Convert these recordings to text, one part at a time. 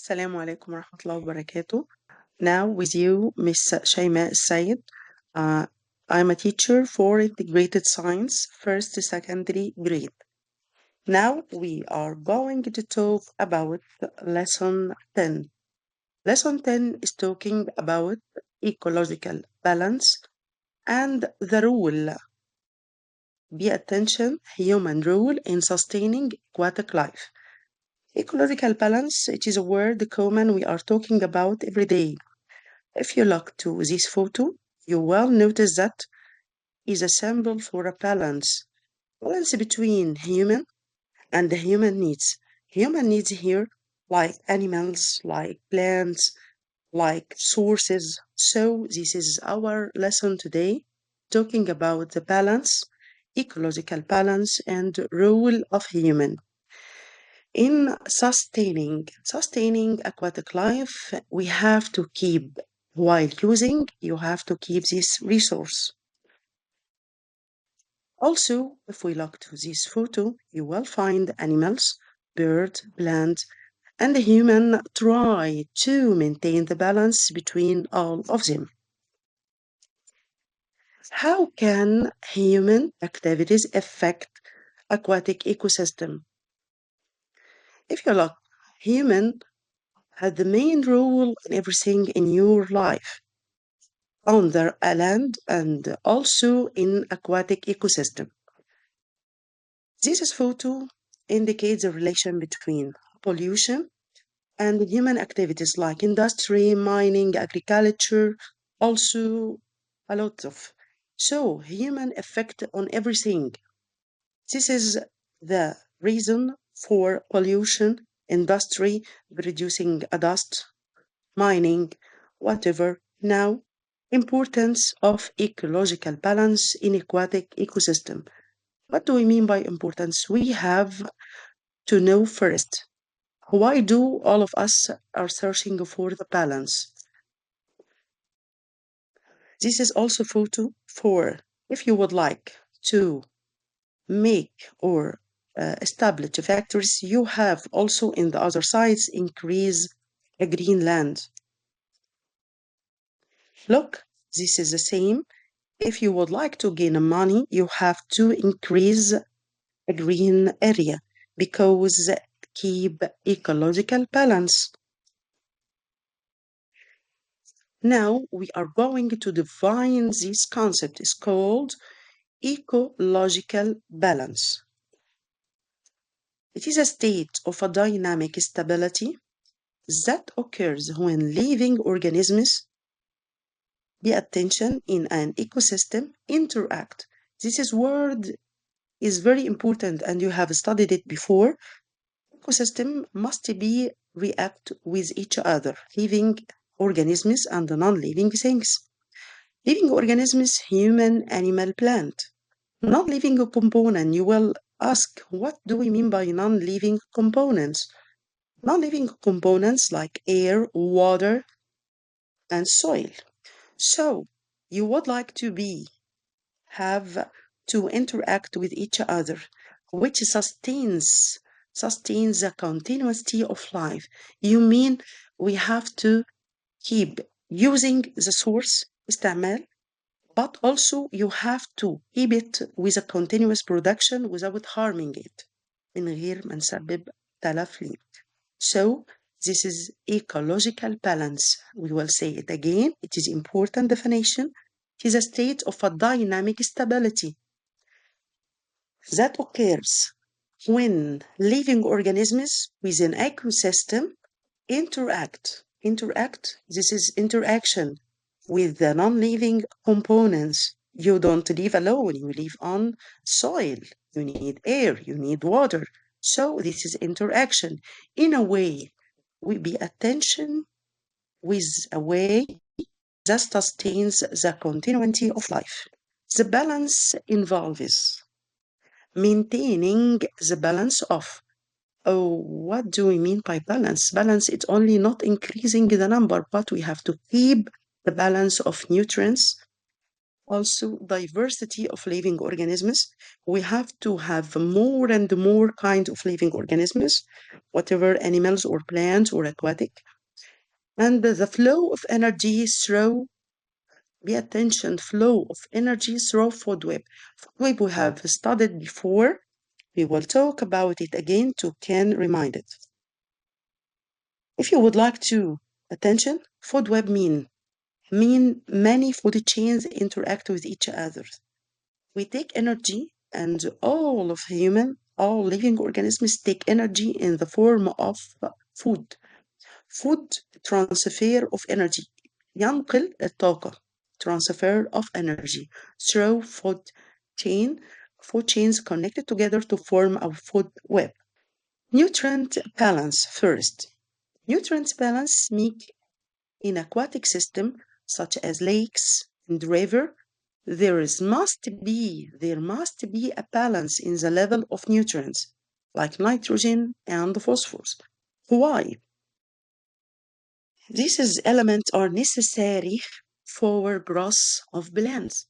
السلام عليكم ورحمة الله وبركاته. Now with you, Miss Shaima Sayed. Uh, I'm a teacher for integrated science, first to secondary grade. Now we are going to talk about lesson 10. Lesson 10 is talking about ecological balance and the rule. Pay attention, human role in sustaining aquatic life. Ecological balance, it is a word common we are talking about every day. If you look to this photo, you will notice that is a symbol for a balance. Balance between human and the human needs. Human needs here, like animals, like plants, like sources. So this is our lesson today, talking about the balance, ecological balance, and role of human. In sustaining aquatic life, we have to keep, while using, you have to keep this resource. Also, if we look to this photo, you will find animals, birds, plants, and the human try to maintain the balance between all of them. How can human activities affect aquatic ecosystem? If you look, human had the main role in everything in your life, on the land and also in aquatic ecosystem. This photo indicates the relation between pollution and human activities like industry, mining, agriculture, also a lot of. So human effect on everything. This is the reason for pollution, industry, producing a dust, mining, whatever. Now, importance of ecological balance in aquatic ecosystem. What do we mean by importance? We have to know first, why do all of us are searching for the balance? This is also photo for if you would like to make or establish factories, you have also in the other sides increase a green land. Look, this is the same. If you would like to gain money, you have to increase a green area because keep ecological balance. Now we are going to define this concept. It's called ecological balance. It is a state of a dynamic stability that occurs when living organisms, pay attention, in an ecosystem interact. This word is very important and you have studied it before. Ecosystem must be react with each other, living organisms and non-living things. Living organisms, human, animal, plant. Non-living component, you will ask, what do we mean by non-living components? Non-living components like air, water, and soil. So you would like to have to interact with each other, which sustains the continuity of life. You mean we have to keep using the source, استعمال, but also you have to keep it with a continuous production without harming it. من غير ما نسبب تلف ليه. So this is ecological balance. We will say it again. It is important definition. It is a state of a dynamic stability that occurs when living organisms within an ecosystem interact. This is interaction with the non-living components. You don't live alone. You live on soil. You need air. You need water. So this is interaction. In a way, we pay attention with a way that sustains the continuity of life. The balance involves maintaining the balance of. Oh, what do we mean by balance? Balance, it's only not increasing the number, but we have to keep the balance of nutrients, Also diversity of living organisms. We have to have more and more kind of living organisms, whatever animals or plants or aquatic. And the flow of energy through, pay attention, flow of energy through food web. Food web we have studied before. We will talk about it again to can remind it. If you would like to attention, food web mean many food chains interact with each other. We take energy, and all living organisms take energy in the form of food. Food transfer of energy. ينقل الطاقة. Transfer of energy through chain, food chains connected together to form a food web. Nutrient balance first. Nutrient balance make in aquatic system such as lakes and river, there must be a balance in the level of nutrients like nitrogen and phosphorus. Why? These elements are necessary for growth of plants.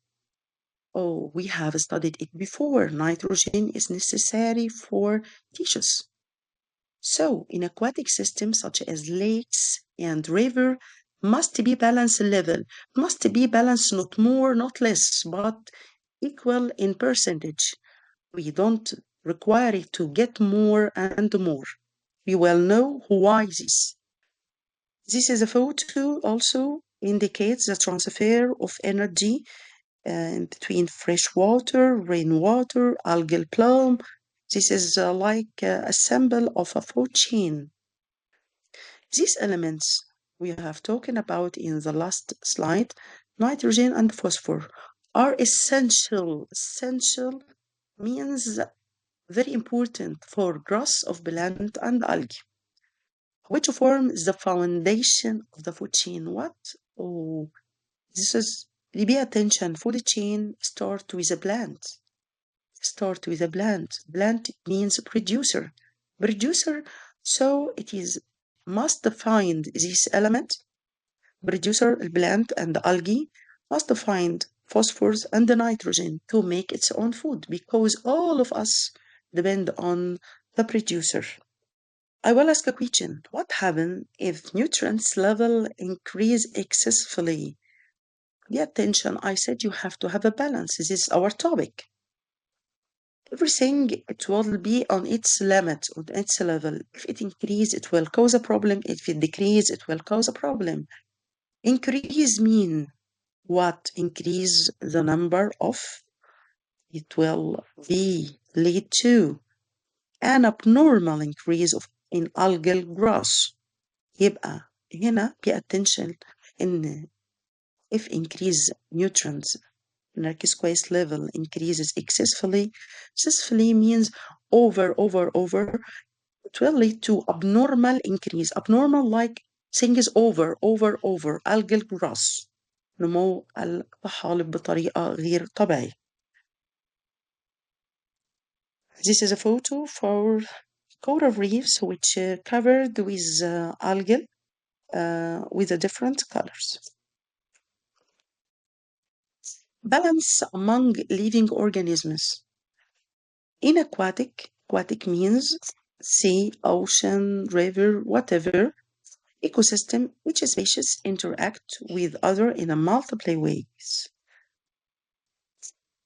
Oh, we have studied it before. Nitrogen is necessary for tissues. So, in aquatic systems such as lakes and river, must be balanced level, must be balanced not more, not less, but equal in percentage. We don't require it to get more and more. We will know why this. This is a photo also indicates the transfer of energy between fresh water, rainwater, algal bloom. This is like a symbol of a food chain. These elements we have talked about in the last slide, nitrogen and phosphorus, are essential. Essential means very important for growth of plant and algae, which forms the foundation of the food chain. What? Oh, this is, pay attention, food chain start with a plant. Start with a plant. Plant means producer. Producer, so it is must find this element. Producer, plant and algae must find phosphorus and the nitrogen to make its own food because all of us depend on the producer. I will ask a question. What happens if nutrients level increase excessively? Pay attention, I said you have to have a balance. This is our topic. Everything, it will be on its limit, on its level. If it increase, it will cause a problem. If it decrease, it will cause a problem. Increase mean what? Increase the number of, it will be lead to an abnormal increase of in algal growth. يبقى هنا pay attention إن if increase nutrients نركز كويس level increases excessively means over it will lead to abnormal increase abnormal like things over algal growth نمو الطحالب بطريقة غير طبيعية. This is a photo for coral reefs which covered with algae with the different colors. Balance among living organisms. In aquatic means sea, ocean, river, whatever, ecosystem, which species interact with other in a multiple ways.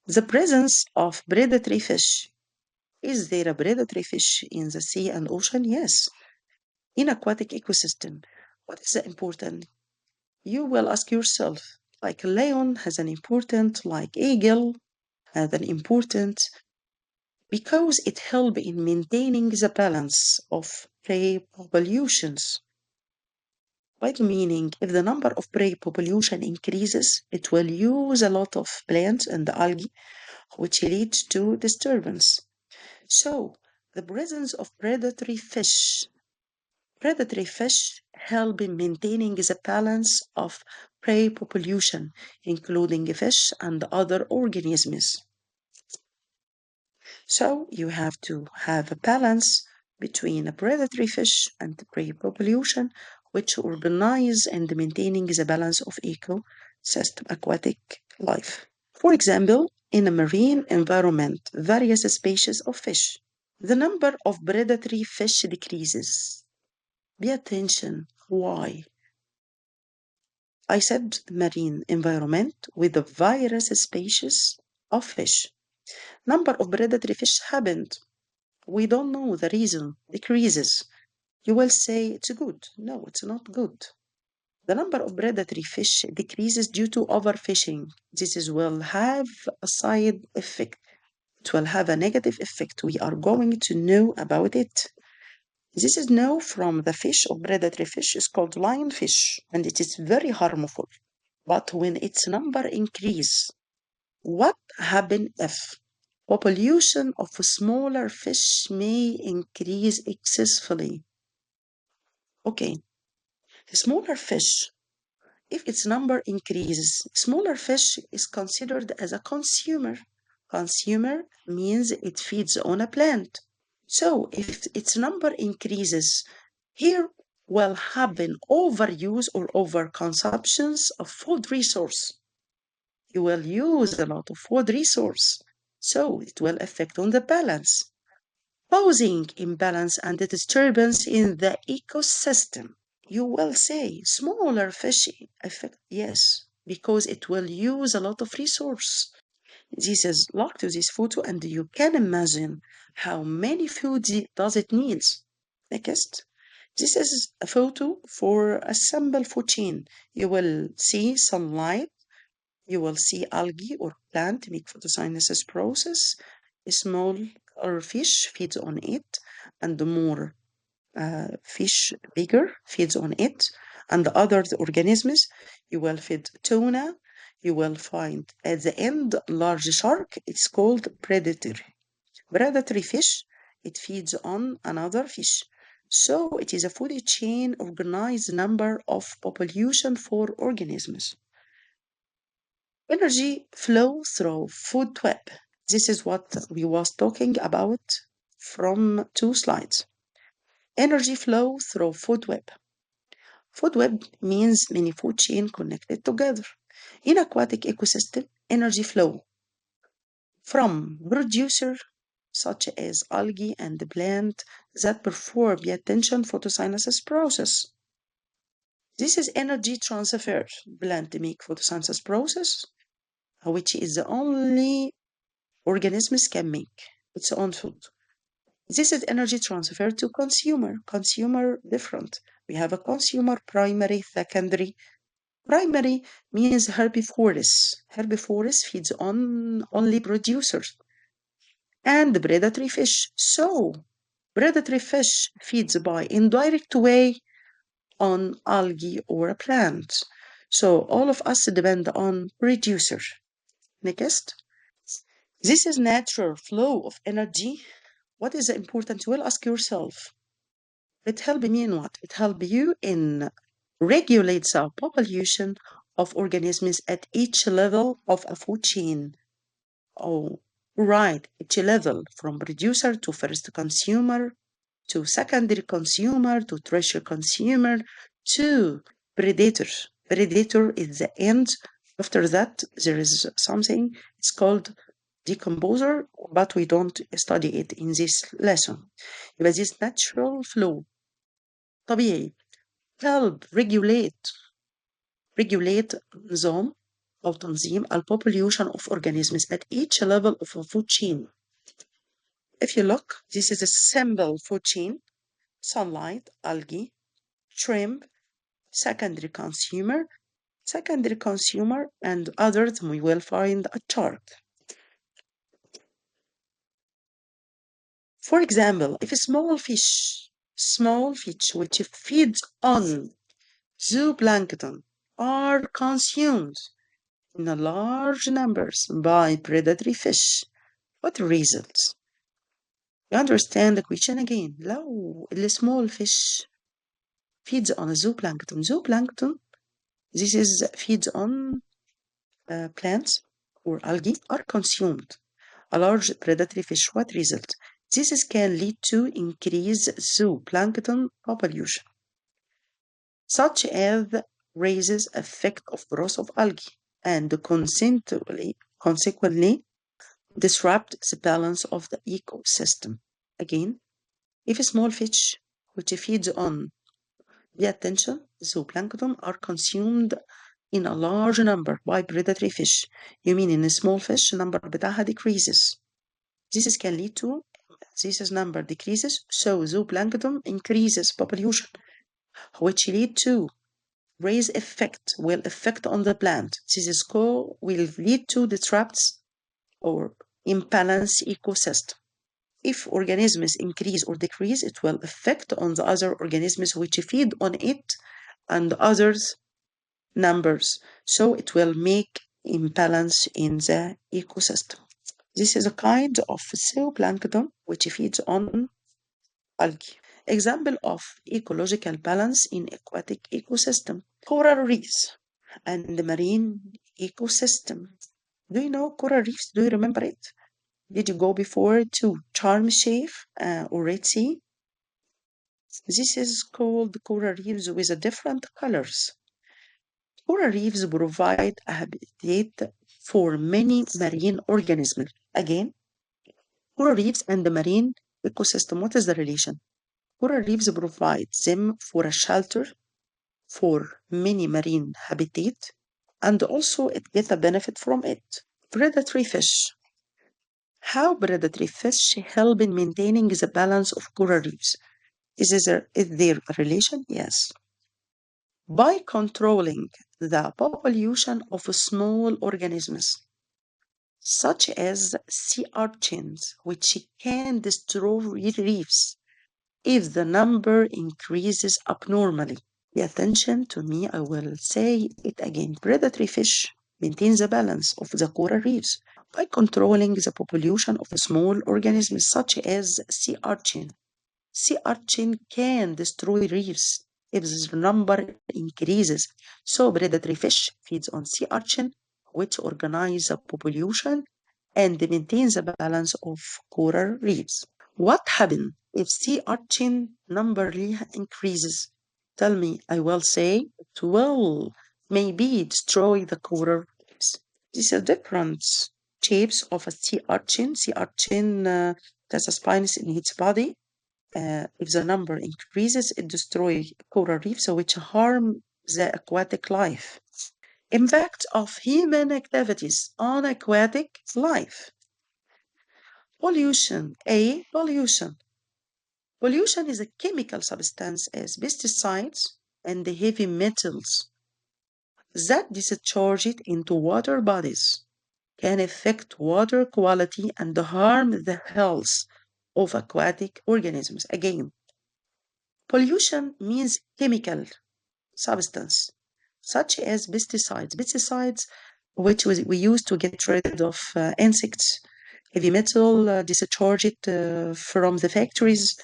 The presence of predatory fish. Is there a predatory fish in the sea and ocean? Yes. In aquatic ecosystem, what is the important? You will ask yourself, like lion has an important, like eagle has an important, because it helps in maintaining the balance of prey populations. By the meaning, if the number of prey population increases, it will use a lot of plants and algae, which leads to disturbance. So, the presence of predatory fish help in maintaining the balance of prey population, including fish and other organisms. So you have to have a balance between a predatory fish and the prey population, which organize and maintaining the balance of ecosystem aquatic life. For example, in a marine environment, various species of fish, the number of predatory fish decreases. Pay attention. Why? I said marine environment with the various species of fish. Number of predatory fish happened. We don't know the reason. Decreases. You will say it's good. No, it's not good. The number of predatory fish decreases due to overfishing. Will have a side effect. It will have a negative effect. We are going to know about it. This is now from the fish of predatory fish is called lionfish, and it is very harmful. But when its number increase, what happen if population of smaller fish may increase excessively? Okay, smaller fish, if its number increases, smaller fish is considered as a consumer. Consumer means it feeds on a plant. So if its number increases, here will happen overuse or overconsumptions of food resource. You will use a lot of food resource, so it will affect on the balance, causing imbalance and disturbance in the ecosystem. You will say smaller fish affect, yes, because it will use a lot of resource. This is locked to this photo, and you can imagine how many foods does it needs. Next, this is a photo for a simple food chain. You will see sunlight, you will see algae or plant make photosynthesis process. A small or fish feeds on it, and the more fish bigger feeds on it, and the other organisms. You will feed tuna. You will find at the end large shark. It's called predator. Predatory fish. It feeds on another fish. So it is a food chain organized number of population for organisms. Energy flow through food web. This is what we was talking about from 2 slides. Energy flow through food web. Food web means many food chain connected together. In aquatic ecosystem, energy flow from producer such as algae and the plant that perform the attention photosynthesis process. This is energy transfer. Plant make photosynthesis process, which is the only organisms can make its own food. This is energy transfer to consumer. Consumer different. We have a consumer, primary, secondary. Primary means herbivores. Herbivores feeds on only producers. And predatory fish. So, predatory fish feeds by indirect way on algae or a plant. So, all of us depend on producer. Next. This is natural flow of energy. What is important? You will ask yourself. It helps me in what? It helps you in regulates the population of organisms at each level of a food chain. Oh, right, each level from producer to first consumer, to secondary consumer, to tertiary consumer, to predator. Predator is the end. After that, there is something, it's called decomposer, but we don't study it in this lesson. يبقى this natural flow طبيعي help regulate نظام أو تنظيم population of organisms at each level of a food chain. If you look, this is a simple food chain: sunlight, algae, shrimp, secondary consumer, and others we will find a chart. For example, if a small fish which feeds on zooplankton are consumed in large numbers by predatory fish, what results? You understand the question again. لو small fish feeds on a zooplankton. Zooplankton, this is feeds on plants or algae are consumed. A large predatory fish, what result? This can lead to increased zooplankton population, such as raises effect of growth of algae and consequently consequently disrupt the balance of the ecosystem. Again, if a small fish which feeds on the attention, zooplankton are consumed in a large number by predatory fish. You mean in a small fish number بتاعها decreases. This can lead to this number decreases, so zooplankton increases population, which lead to raise effect, will affect on the plant. Will lead to disrupts or imbalance ecosystem. If organisms increase or decrease, it will affect on the other organisms which feed on it and others numbers. So it will make imbalance in the ecosystem. This is a kind of zooplankton which feeds on algae. Example of ecological balance in aquatic ecosystem. Coral reefs and the marine ecosystem. Do you know coral reefs? Do you remember it? Did you go before to Sharm el-Sheikh or Red Sea? This is called coral reefs with different colors. Coral reefs provide a habitat for many marine organisms. Again, coral reefs and the marine ecosystem, what is the relation? Coral reefs provide them for a shelter for many marine habitat, and also it gets a benefit from it. Predatory fish. How predatory fish help in maintaining the balance of coral reefs? Is there a relation? Yes. By controlling the population of small organisms, such as sea urchins, which can destroy reefs if the number increases abnormally. Pay attention to me, I will say it again. Predatory fish maintains the balance of the coral reefs by controlling the population of small organisms such as sea urchin. Sea urchin can destroy reefs if the number increases. So predatory fish feeds on sea urchin, which organize the population and maintains the balance of coral reefs. What happens if sea urchin number increases? Tell me, I will say it will maybe destroy the coral reefs. These are different shapes of a sea urchin. Sea urchin has a spines in its body. If the number increases, it destroys coral reefs, which harm the aquatic life. Impact of human activities on aquatic life. Pollution. Pollution. Pollution is a chemical substance as pesticides and the heavy metals that discharged into water bodies can affect water quality and harm the health of aquatic organisms. Again, pollution means chemical substance such as pesticides. Pesticides which we use to get rid of insects, heavy metal discharged from the factories,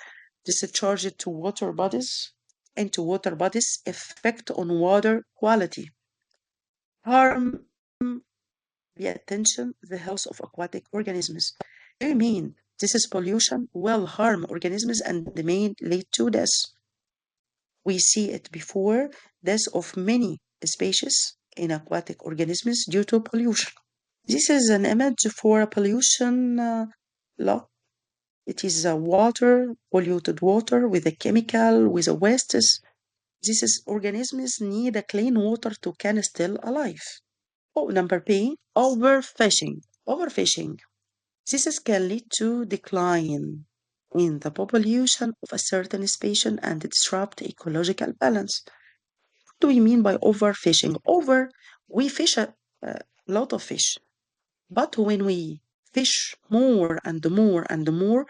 discharged to water bodies, and to water bodies effect on water quality, harm the attention, the health of aquatic organisms. Do you mean this is pollution will harm organisms and may lead to death? We see it before, death of many species in aquatic organisms due to pollution. This is an image for a pollution law. It is a polluted water with a chemical, with a wastes. These organisms need a clean water to can still alive. Oh, number B, overfishing. Overfishing. This can lead to decline in the population of a certain species and disrupt ecological balance. What do we mean by overfishing? We fish a lot of fish, but when we fish more and more and more,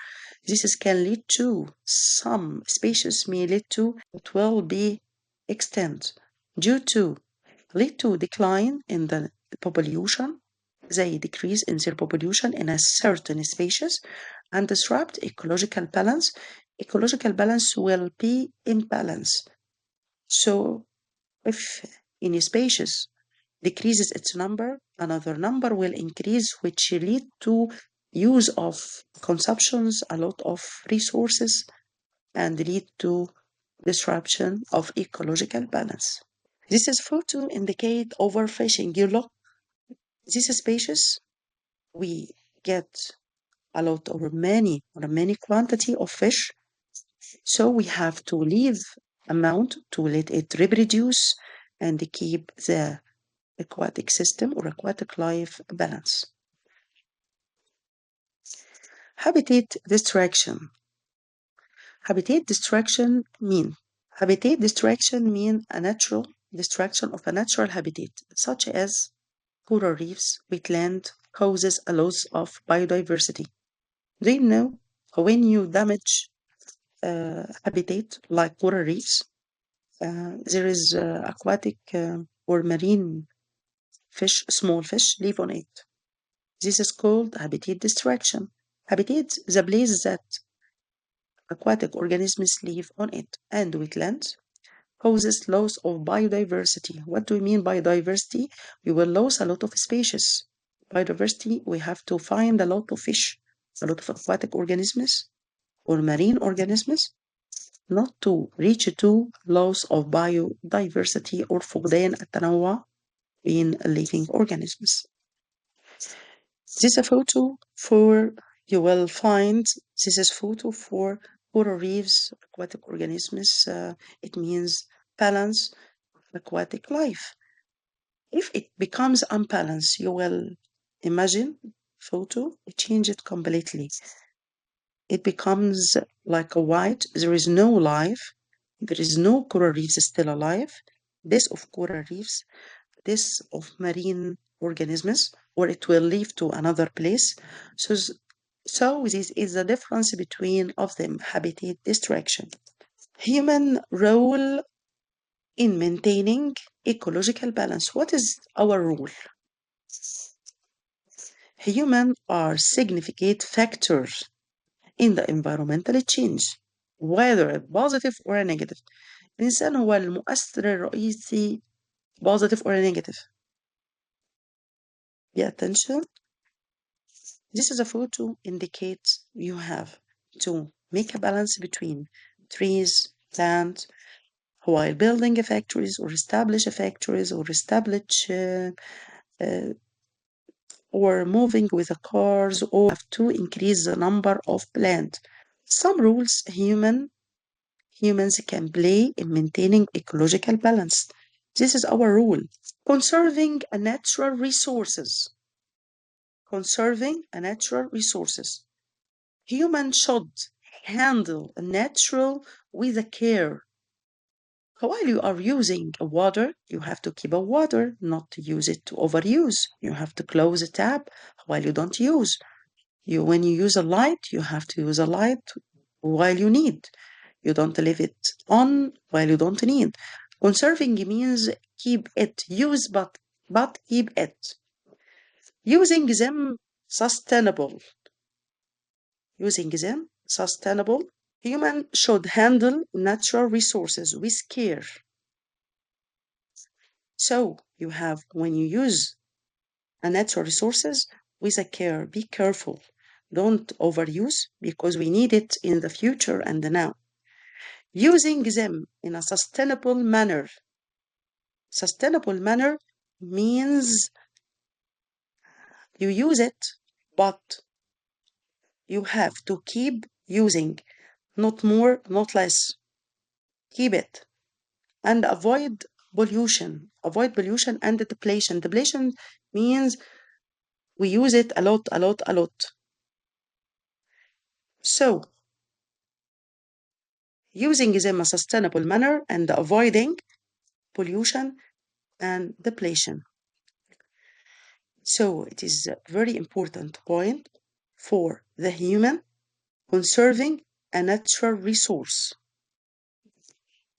this can lead to some species may lead to it will be extinct due to lead to decline in the population. They decrease in their population in a certain species and disrupt ecological balance. Ecological balance will be imbalanced. So if any species decreases its number, another number will increase, which lead to use of consumptions, a lot of resources, and lead to disruption of ecological balance. This is photo indicate overfishing. You look, this species we get a lot or many quantity of fish, so we have to leave amount to let it reproduce and keep the aquatic system or aquatic life balance. Habitat destruction. Habitat destruction mean a natural destruction of a natural habitat, such as coral reefs, wetland, causes a loss of biodiversity. Do you know when you damage habitat like coral reefs, there is aquatic or marine fish, small fish, live on it. This is called habitat destruction. Habitat, the place that aquatic organisms live on it, and wetlands causes loss of biodiversity. What do we mean by biodiversity? We will lose a lot of species. Biodiversity, we have to find a lot of fish, a lot of aquatic organisms or marine organisms, not to reach to loss of biodiversity or فقدان التنوع in living organisms. This is a photo for, you will find, this is photo for coral reefs, aquatic organisms. It means balance aquatic life. If it becomes unbalanced, you will imagine photo, it changes completely. It becomes like a white, there is no life, there is no coral reefs still alive. This of coral reefs, this of marine organisms, or it will leave to another place. So this is the difference between of them, habitat destruction. Human role in maintaining ecological balance. What is our role? Humans are significant factors in the environmental change, whether positive or negative. الإنسان هو المؤثر الرئيسي positive or negative. Pay attention. This is a photo indicates you have to make a balance between trees, plants, while building factories or establish factories or establish or moving with the cars, or have to increase the number of plants. Some rules humans can play in maintaining ecological balance. This is our rule. Conserving natural resources. Conserving natural resources. Humans should handle natural with a care. While you are using water, you have to keep water, not to use it to overuse. You have to close the tap while you don't use. When you use a light, you have to use a light while you need. You don't leave it on while you don't need. Conserving means keep it, use but keep it. Using them sustainable. Using them sustainable. Humans should handle natural resources with care. So you have, when you use a natural resources with a care, be careful. Don't overuse because we need it in the future and now. Using them in a sustainable manner. Sustainable manner means you use it, but you have to keep using, not more, not less. Keep it and avoid pollution. Avoid pollution and depletion. Depletion means we use it a lot. So, using them in a sustainable manner and avoiding pollution and depletion. So, it is a very important point for the human conserving a natural resource.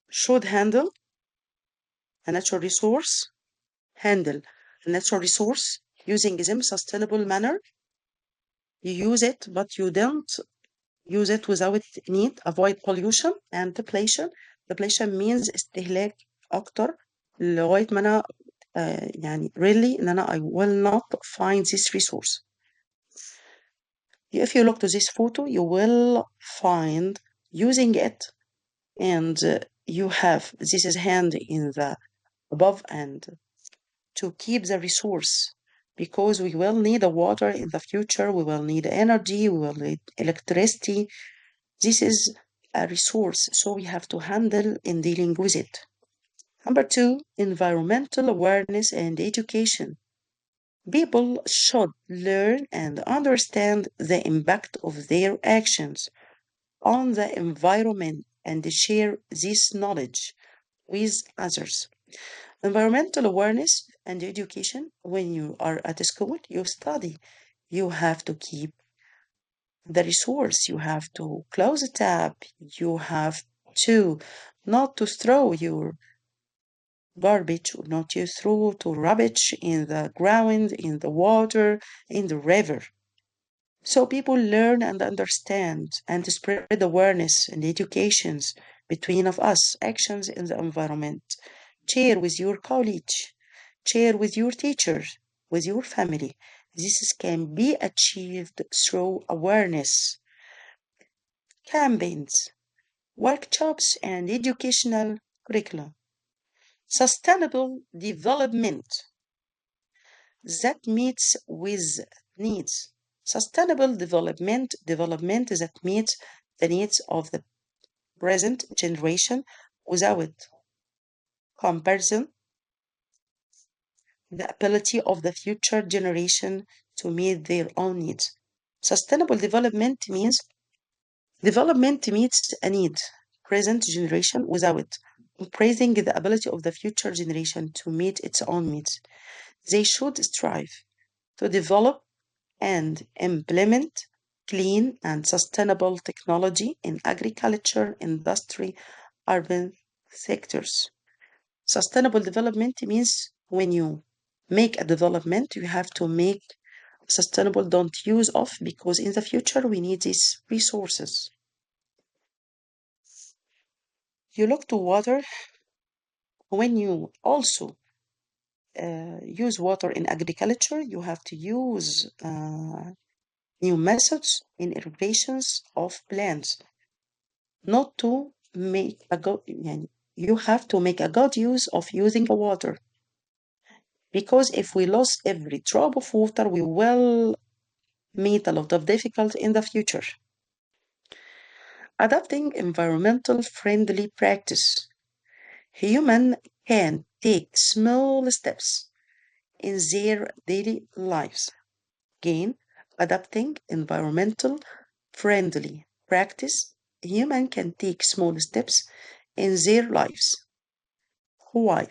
Should handle a natural resource, using them sustainable manner. You use it, but you don't use it without need. Avoid pollution and depletion. Depletion means استهلاك أكتر لغاية ما أنا يعني really إن أنا I will not find this resource. If you look to this photo, you will find using it, and you have this is hand in the above and to keep the resource because we will need the water in the future, we will need energy, we will need electricity. This is a resource, so we have to handle in dealing with it. Number two, environmental awareness and education. People should learn and understand the impact of their actions on the environment and share this knowledge with others. Environmental awareness and education, when you are at school, you study. You have to keep the resource, you have to close the tap, you have to not to throw your garbage, or not to throw to rubbish in the ground, in the water, in the river. So people learn and understand and spread awareness and educations between of us, actions in the environment. Share with your colleague, share with your teachers, with your family. Can be achieved through awareness, campaigns, workshops, and educational curriculum. Sustainable development that meets with needs. Sustainable development that meets the needs of the present generation without comparison, the ability of the future generation to meet their own needs. Sustainable development meets a need, present generation without praising the ability of the future generation to meet its own needs. They should strive to develop and implement clean and sustainable technology in agriculture, industry, urban sectors. Sustainable development means when you make a development, you have to make sustainable, don't use off, because in the future we need these resources. You look to water when you also use water in agriculture, you have to use new methods in irrigations of plants, not to make a good, you have to make a good use of using the water. Because if we lose every drop of water, we will meet a lot of difficulty in the future. Adopting environmental friendly practice. Human can take small steps in their daily lives. Again, adopting environmental friendly practice, human can take small steps in their lives. Why?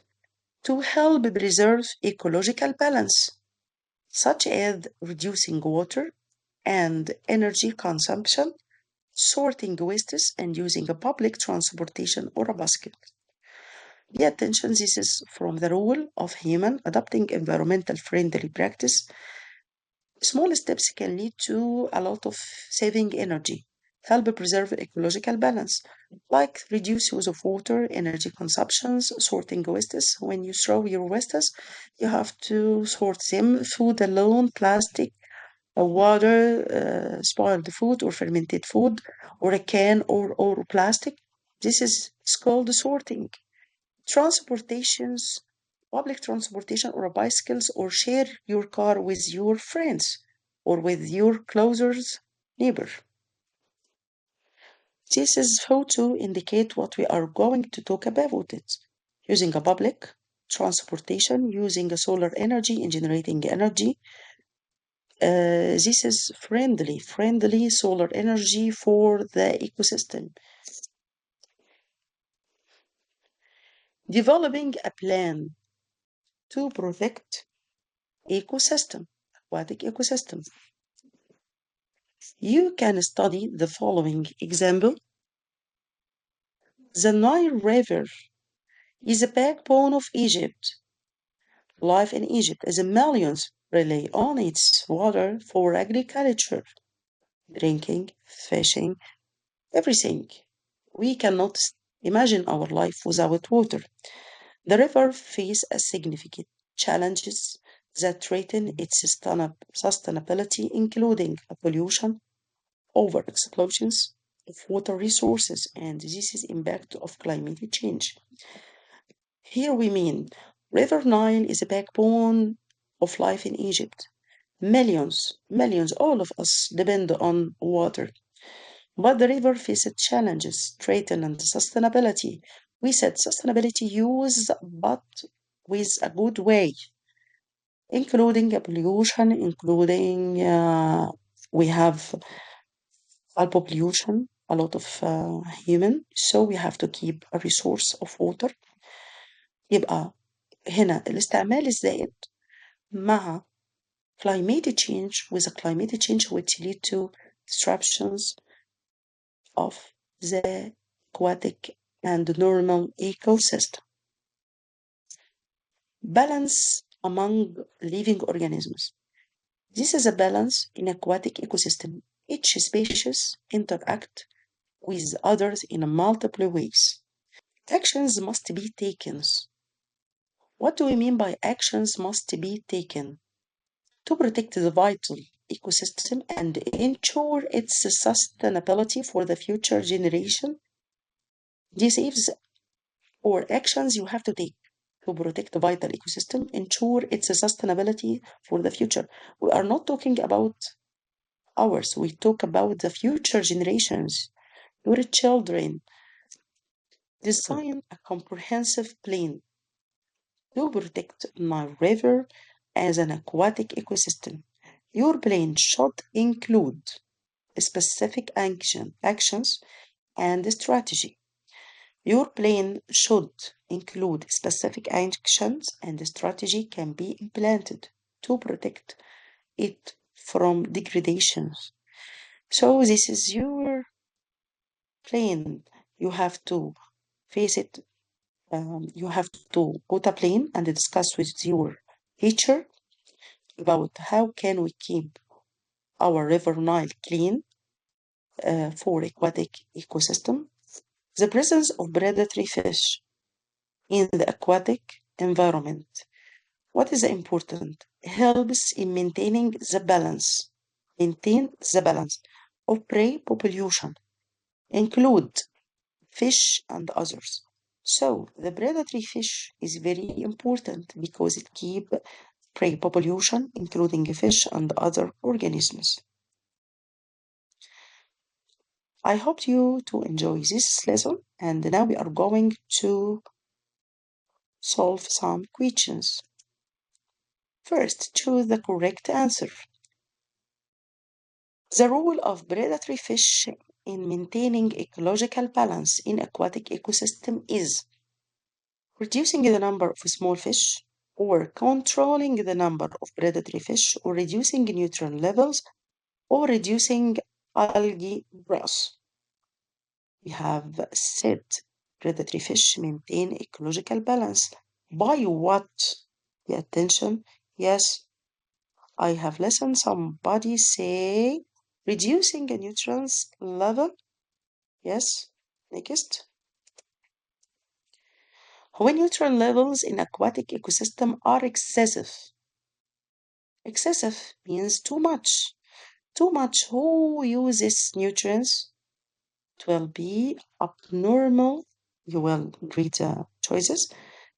To help preserve ecological balance, such as reducing water and energy consumption, sorting wastes, and using a public transportation or a basket. Pay attention, this is from the rule of human adopting environmental friendly practice. Small steps can lead to a lot of saving energy, help preserve ecological balance, like reduce use of water, energy consumptions, sorting wastes. When you throw your wastes, you have to sort them, food alone, plastic, water, spoiled food or fermented food, or a can or plastic. This is it's called sorting. Transportations, public transportation or bicycles, or share your car with your friends or with your closest neighbor. This is how to indicate what we are going to talk about it. Using a public transportation, using a solar energy and generating energy. This is friendly solar energy for the ecosystem. Developing a plan to protect aquatic ecosystem. You can study the following example. The Nile River is the backbone of Egypt. Life in Egypt as millions rely on its water for agriculture, drinking, fishing, everything. We cannot imagine our life without water. The river faces a significant challenges that threaten its sustainability, including pollution, overexplosions of water resources, and this is impact of climate change. Here we mean River Nile is a backbone of life in Egypt. Millions, all of us depend on water. But the river faced challenges, threatened sustainability. We said sustainability use, but with a good way, including pollution, including we have pollution, a lot of human, so we have to keep a resource of water. يبقى هنا الاستعمال الزائد مع climate change, with a climate change which lead to disruptions of the aquatic and normal ecosystem. Balance among living organisms. This is a balance in aquatic ecosystem. Each species interact with others in multiple ways. Actions must be taken. What do we mean by actions must be taken? To protect the vital ecosystem and ensure its sustainability for the future generation. This is or actions you have to take to protect the vital ecosystem, ensure its sustainability for the future. We are not talking about ours, we talk about the future generations, your children. Design a comprehensive plan to protect my river as an aquatic ecosystem. Your plan should include specific actions and strategy. Your plan should include specific actions and strategy can be implemented to protect it from degradation. So this is your plan. You have to face it. You have to put a plan and discuss with your teacher about how can we keep our river Nile clean for aquatic ecosystem. The presence of predatory fish in the aquatic environment. What is important? Helps in maintaining the balance. Maintain the balance of prey population. Include fish and others. So the predatory fish is very important because it keeps prey population, including fish and other organisms. I hope you to enjoy this lesson, and now we are going to solve some questions. First, choose the correct answer. The role of predatory fish in maintaining ecological balance in aquatic ecosystem is reducing the number of small fish, or controlling the number of predatory fish, or reducing nutrient levels, or reducing algae growth. We have said predatory fish maintain ecological balance. By what? Pay attention. Yes, I have listened somebody say reducing a nutrients level. Yes, next. When nutrient levels in aquatic ecosystem are excessive. Excessive means too much. Too much. Who uses nutrients? It will be abnormal. You will read the choices.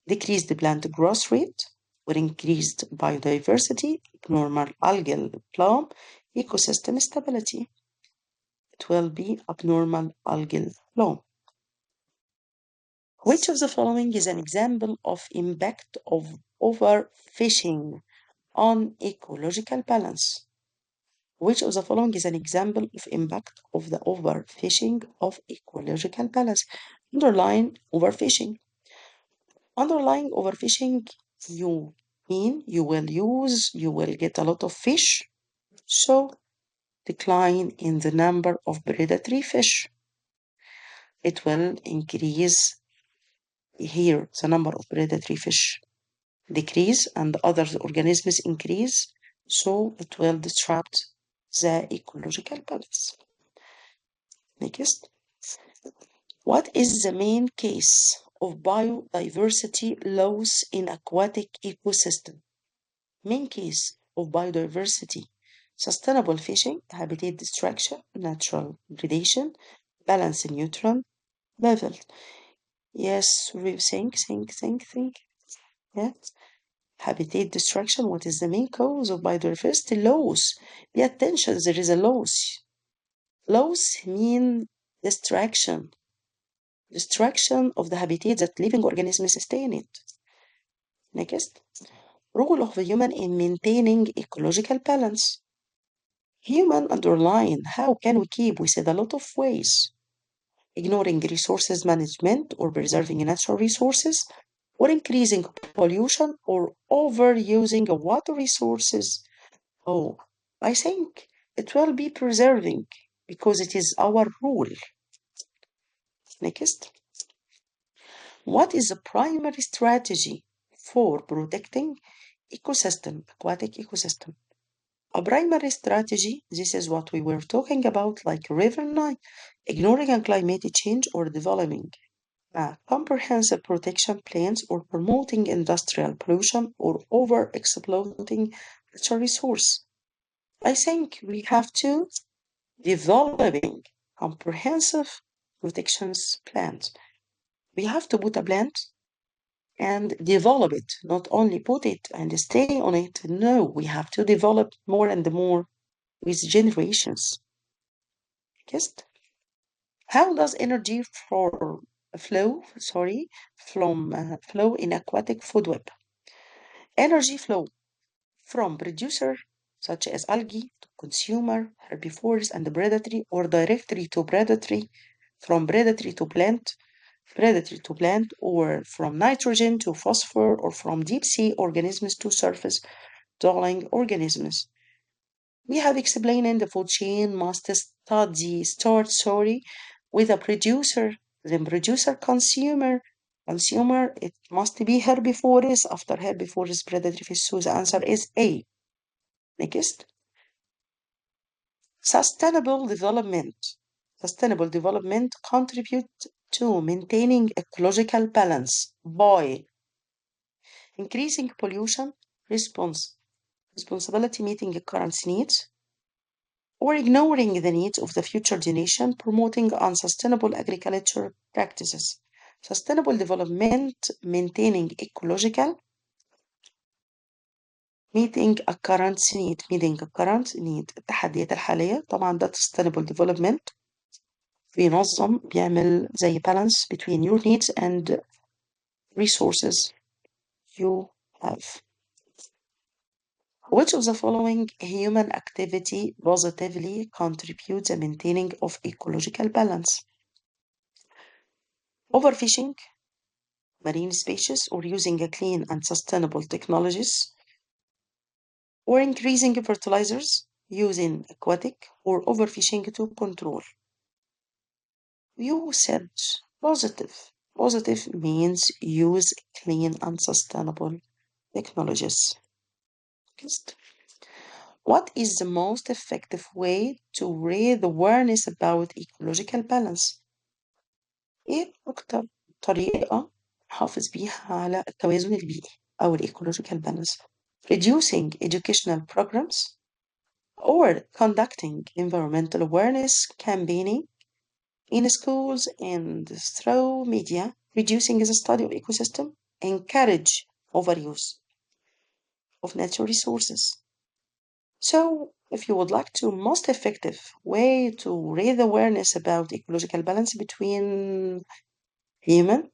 Decreased plant growth rate or increased biodiversity, abnormal algal bloom, ecosystem stability. It will be abnormal algal bloom. Which of the following is an example of impact of overfishing on ecological balance? Which of the following is an example of impact of the overfishing of ecological balance? Underline overfishing. Underlying overfishing, you mean you will get a lot of fish, so decline in the number of predatory fish. It will increase here the number of predatory fish decrease and other organisms increase, so it will disrupt the ecological balance. Next. What is the main case of biodiversity loss in aquatic ecosystem? Main case of biodiversity: sustainable fishing, habitat destruction, natural predation, balance in nutrient level. Yes, think. Yeah. Habitat destruction, what is the main cause of biodiversity loss? Pay attention, there is a loss. Loss mean destruction. Destruction of the habitat that living organisms stay in it. Next, role of the human in maintaining ecological balance. Human underline, how can we keep? We said a lot of ways. Ignoring resources management or preserving natural resources, or increasing pollution or overusing water resources. Oh, I think it will be preserving because it is our rule. Next, what is the primary strategy for protecting aquatic ecosystem? A primary strategy, this is what we were talking about, like River Nile, ignoring climate change or developing comprehensive protection plans or promoting industrial pollution or over exploiting natural resource. I think we have to developing comprehensive protections plans. We have to put a plan and develop it, not only put it and stay on it. No, we have to develop more and more with generations. Yes. How does energy flow in aquatic food web? Energy flow from producer such as algae to consumer, herbivores and predatory, or directly to predatory, from predatory to plant, or from nitrogen to phosphor, or from deep sea organisms to surface dwelling organisms. We have explained in the food chain must start with a producer, then producer consumer. Consumer, it must be herbivores. After herbivores, predatory fish. So the answer is A. Next, sustainable development. Sustainable development contribute to maintaining ecological balance by increasing pollution responsibility meeting current needs, or ignoring the needs of the future generation, promoting unsustainable agriculture practices. Sustainable development, maintaining ecological, meeting a current need. التحديات الحالية طبعا ده sustainable development بينظم بيعمل زي balance between your needs and resources you have. Which of the following human activity positively contributes to maintaining of ecological balance? Overfishing, marine species, or using a clean and sustainable technologies, or increasing fertilizers using aquatic or overfishing to control. You said positive. Positive means use clean and sustainable technologies. Next. What is the most effective way to raise awareness about ecological balance؟ إيه أكتر طريقة نحافظ بيها على التوازن البيئي أو ecological balance؟ Reducing educational programs or conducting environmental awareness campaigning in schools and through media, reducing the study of ecosystem, encourage overuse of natural resources. So, if you would like to most effective way to raise awareness about ecological balance between human,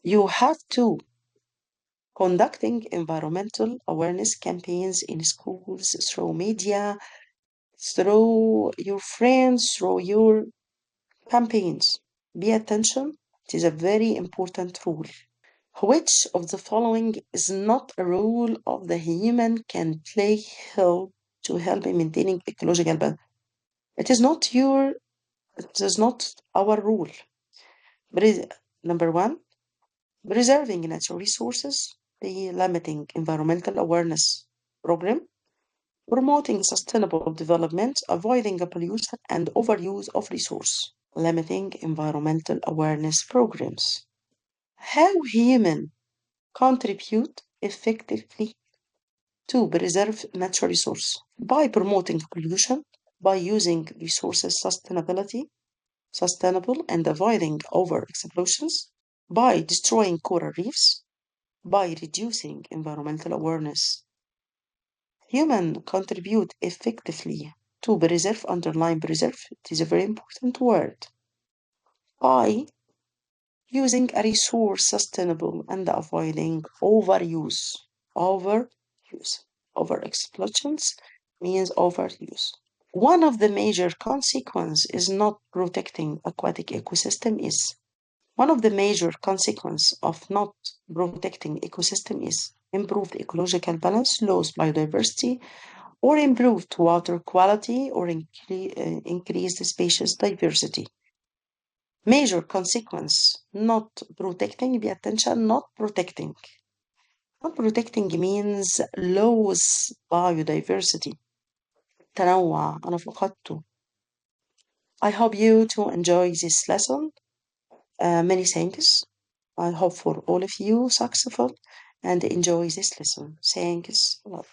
you have to conducting environmental awareness campaigns in schools, through media, through your friends, through your campaigns. Pay attention, it is a very important rule. Which of the following is not a role of the human can play help to help in maintaining ecological balance? It is not our rule. Number one, preserving natural resources, the limiting environmental awareness program, promoting sustainable development, avoiding pollution and overuse of resource, limiting environmental awareness programs. How human contribute effectively to preserve natural resource? By promoting pollution, by using resources sustainable and avoiding over explosions, by destroying coral reefs, by reducing environmental awareness. Humans contribute effectively to preserve, underline preserve, it is a very important word, by using a resource sustainable and avoiding overuse. Overexplosions means overuse. One of the major consequences is not protecting aquatic ecosystem is One of the major consequences of not protecting ecosystem is improved ecological balance, lost biodiversity, or improved water quality, or increased species diversity. Major consequence, not protecting, pay attention, not protecting. Not protecting means lose biodiversity. تنوع أنا فقدته. I hope you to enjoy this lesson. Many thanks. I hope for all of you successful and enjoy this lesson. Thanks a lot.